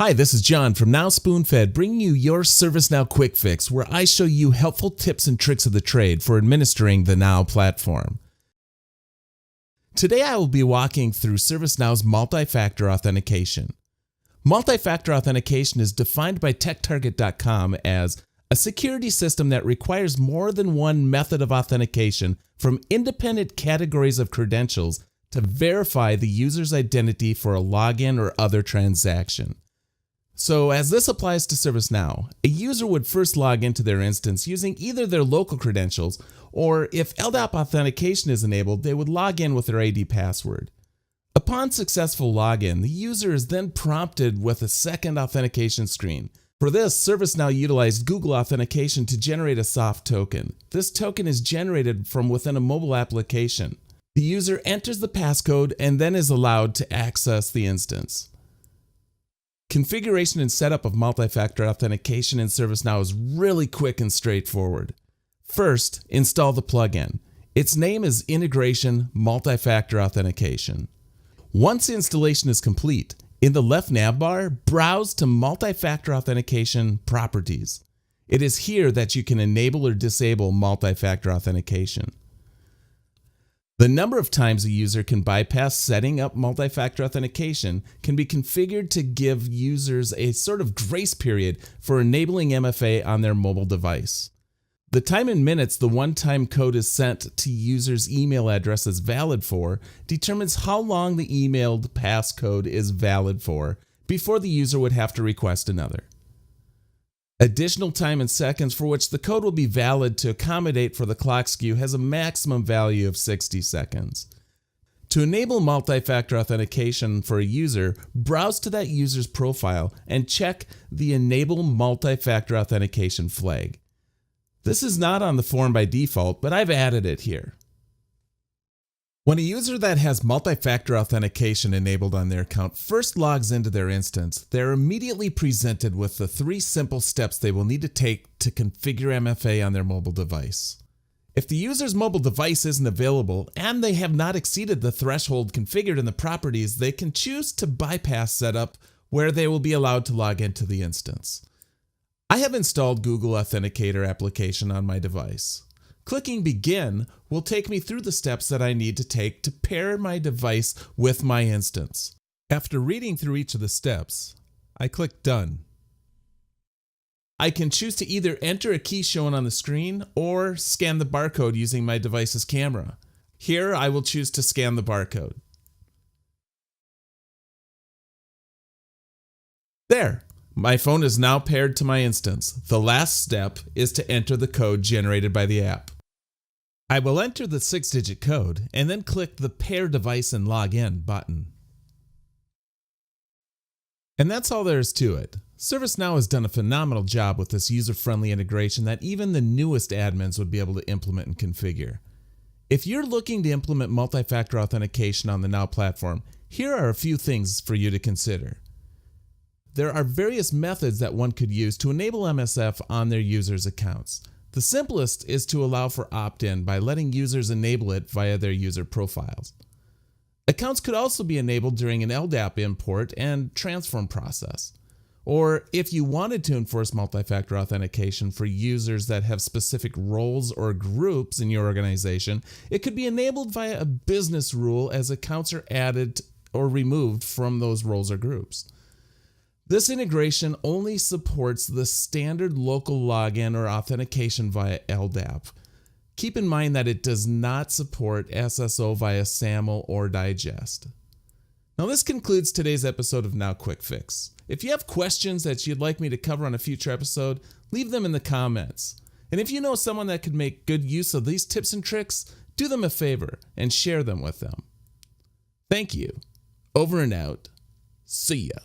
Hi, this is John from NOW-Spoonfed, bringing you your ServiceNow Quick Fix, where I show you helpful tips and tricks of the trade for administering the Now platform. Today I will be walking through ServiceNow's multi-factor authentication. Multi-factor authentication is defined by TechTarget.com as a security system that requires more than one method of authentication from independent categories of credentials to verify the user's identity for a login or other transaction. So as this applies to ServiceNow, a user would first log into their instance using either their local credentials, or if LDAP authentication is enabled, they would log in with their ID password. Upon successful login, the user is then prompted with a second authentication screen. For this, ServiceNow utilized Google Authentication to generate a soft token. This token is generated from within a mobile application. The user enters the passcode and then is allowed to access the instance. Configuration and setup of multi-factor authentication in ServiceNow is really quick and straightforward. First, install the plugin. Its name is Integration Multi-Factor Authentication. Once installation is complete, in the left navbar, browse to Multi-Factor Authentication Properties. It is here that you can enable or disable multi-factor authentication. The number of times a user can bypass setting up multi-factor authentication can be configured to give users a sort of grace period for enabling MFA on their mobile device. The time in minutes the one-time code is sent to users' email address is valid for determines how long the emailed passcode is valid for before the user would have to request another. Additional time in seconds for which the code will be valid to accommodate for the clock skew has a maximum value of 60 seconds. To enable multi-factor authentication for a user, browse to that user's profile and check the Enable Multi-Factor Authentication flag. This is not on the form by default, but I've added it here. When a user that has multi-factor authentication enabled on their account first logs into their instance, they're immediately presented with the 3 simple steps they will need to take to configure MFA on their mobile device. If the user's mobile device isn't available and they have not exceeded the threshold configured in the properties, they can choose to bypass setup where they will be allowed to log into the instance. I have installed Google Authenticator application on my device. Clicking Begin will take me through the steps that I need to take to pair my device with my instance. After reading through each of the steps, I click Done. I can choose to either enter a key shown on the screen or scan the barcode using my device's camera. Here I will choose to scan the barcode. There! My phone is now paired to my instance. The last step is to enter the code generated by the app. I will enter the 6-digit code and then click the Pair Device and Log In button. And that's all there is to it. ServiceNow has done a phenomenal job with this user-friendly integration that even the newest admins would be able to implement and configure. If you're looking to implement multi-factor authentication on the Now platform, here are a few things for you to consider. There are various methods that one could use to enable MSF on their users' accounts. The simplest is to allow for opt-in by letting users enable it via their user profiles. Accounts could also be enabled during an LDAP import and transform process. Or if you wanted to enforce multi-factor authentication for users that have specific roles or groups in your organization, it could be enabled via a business rule as accounts are added or removed from those roles or groups. This integration only supports the standard local login or authentication via LDAP. Keep in mind that it does not support SSO via SAML or Digest. Now this concludes today's episode of Now Quick Fix. If you have questions that you'd like me to cover on a future episode, leave them in the comments. And if you know someone that could make good use of these tips and tricks, do them a favor and share them with them. Thank you. Over and out. See ya.